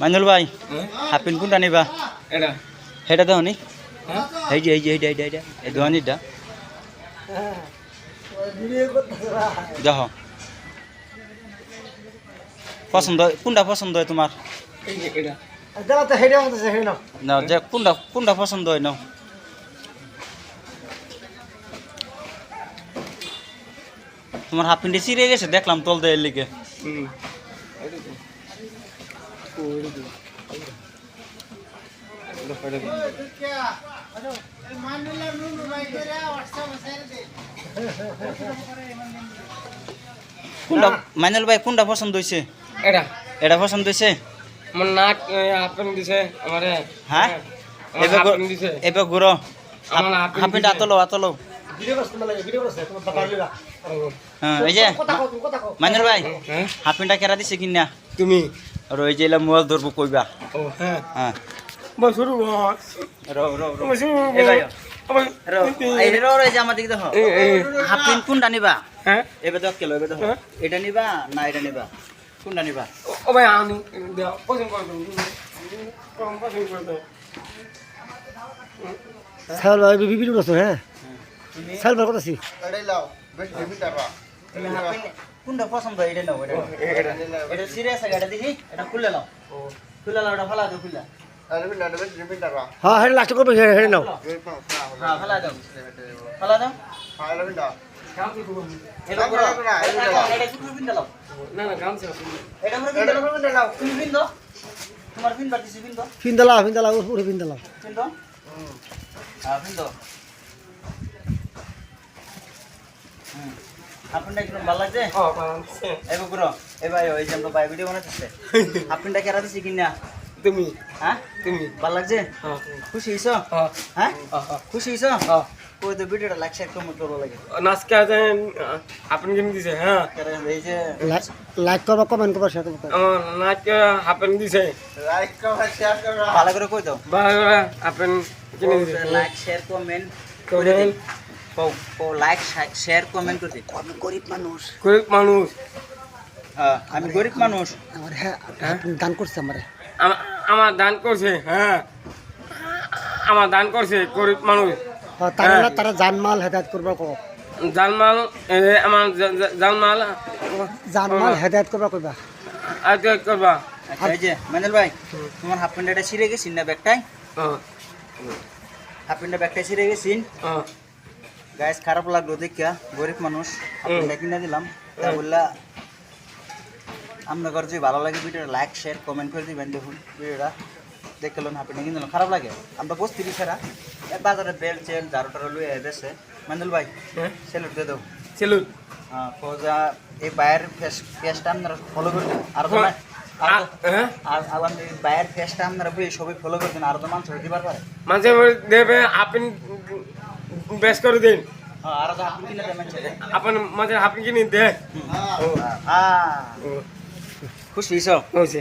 মাইনুল ভাই half pant কোনটা নিবা এটা সেটা দাও নি হ্যাঁ এই দোয়ানিটা দেখো পছন্দ কোনটা পছন্দ হয় তোমার এই যে এটা না যে কোনটা পছন্দ হয় নাও তোমার হাফ প্যান্টে চিরে গেছে দেখলাম তল দেয় লিখে হুম কোনটা মাইনুল ভাই কোনটা পছন্দ হয়েছে এটা এটা পছন্দ হয়েছে আমার নাক আপন দিছে আমারে হ্যাঁ এবার আপন দিছে এবার ঘুরো আমার হাফ প্যান্ট আতলো হ্যাঁ এই যে মাইনুল ভাই হ্যাঁ হাফ প্যান্টটা কেরা দিছে কিনা তুমি আর ওই যে মোবাইল ধরবো কইবা ও হ্যাঁ হ্যাঁ বস শুরু বস রো রো রো বস শুরু এই ভাই আবার রো এই রো এই যে আমার দিকে দেখো হাফ প্যান্ট কোনটা নিবা হ্যাঁ এবার দেখ কেলো এবার দেখো এটা নিবা না এটা নিবা কোনটা নিবা ও ভাই আমি দাও পছন্দ করে দাও পছন্দ করে দাও সাল ভাই ভিডিও করছো হ্যাঁ সাল ভাই করতেছি তুমি হাফ প্যান্ট কোনটা পছন্দ এটা নাও এটা সিরিয়াস আছে এটা দেখি এটা খুলে নাও খুলে নাও এটা ফালা দাও খুলে হ্যাঁ হ্যাঁ লাস্ট করবে হেড়ে নাও হ্যাঁ ফালা দাও ফালা দাও এটা করো এটা শুধু পিন দাও না না গামছা এটা করে পিন দাও তুমি পিন দাও তোমার পিন বাড়তিছে পিন দাও ফিন্দালা উপরে ফিন্দালা পিন দাও হ্যাঁ পিন দাও আপনার কি ভালো লাগছে ও পাঁচছে এবার করো এবার ওই যে আমরা বাই ভিডিও বানাতেছে আপনারটা কেরা দিছি কিনা তুমি হ্যাঁ তুমি ভালো লাগছে হ্যাঁ খুশি হইছো হ্যাঁ হ্যাঁ হ্যাঁ খুশি হইছো হ্যাঁ ওই তো ভিডিওটা লাইক শেয়ার কমেন্ট করবো লাগে নাচকে আছেন আপনি কিনে দিছে হ্যাঁ কারণ এই যে লাইক করবা কমেন্ট করবা শেয়ার করবা আমার নাচকে হাফেন দিছে ভালো করে কই দাও বাবা আপনি কিনে দিছে লাইক শেয়ার কমেন্ট করে লাইক শেয়ার কমেন্ট করে দিই আমি গরিব মানুষ গরিব মানুষ আমি গরিব মানুষ আমার হ্যাঁ দান করছে আমারে আমার দান করছে হ্যাঁ আমার দান করছে গরিব মানুষ তারা জানমাল হেদায়ত করবা কো জানমাল আমার জানমাল জানমাল হেদায়ত করবা কইবা আগে করবা আচ্ছা এই যে মাইনুল ভাই তোমার হাফ প্যান্টটা ছিঁড়ে গেছি না ব্যাগটাই হাফ প্যান্টটা ব্যাগটাই ছিঁড়ে গেছি গাইস খারাপ লাগলো দেখিয়া গরিব মানুষ আপনাকে কিনে দিলাম তা বললা আপনার যদি ভালো লাগে ভিডিওটা লাইক শেয়ার কমেন্ট করে দিবেন দেখুন ভিডিওটা দেখলেন হাফ প্যান্ট কিনে দিলাম খারাপ লাগে আমরা বস্তি ছাড়া বাজারে বেল চেল ঝাড়ু টাড়ু লুয়ে এসেছে মাইনুল ভাই সেলুট দিয়ে দাও সেলুট হ্যাঁ ফৌজা এই বাইরের ফেসটা আপনারা ফলো করবেন আর তো আর আমাদের বাইরের ফেসটা আপনারা সবাই ফলো করবেন আর তো মানুষ হইতে পারবে মাঝে দেবে আপনি বেশ করে দিন আর তো আপনি কিনে দেবেন আপনি মাঝে আপনি কিনে দে খুশি হয়েছ হয়েছে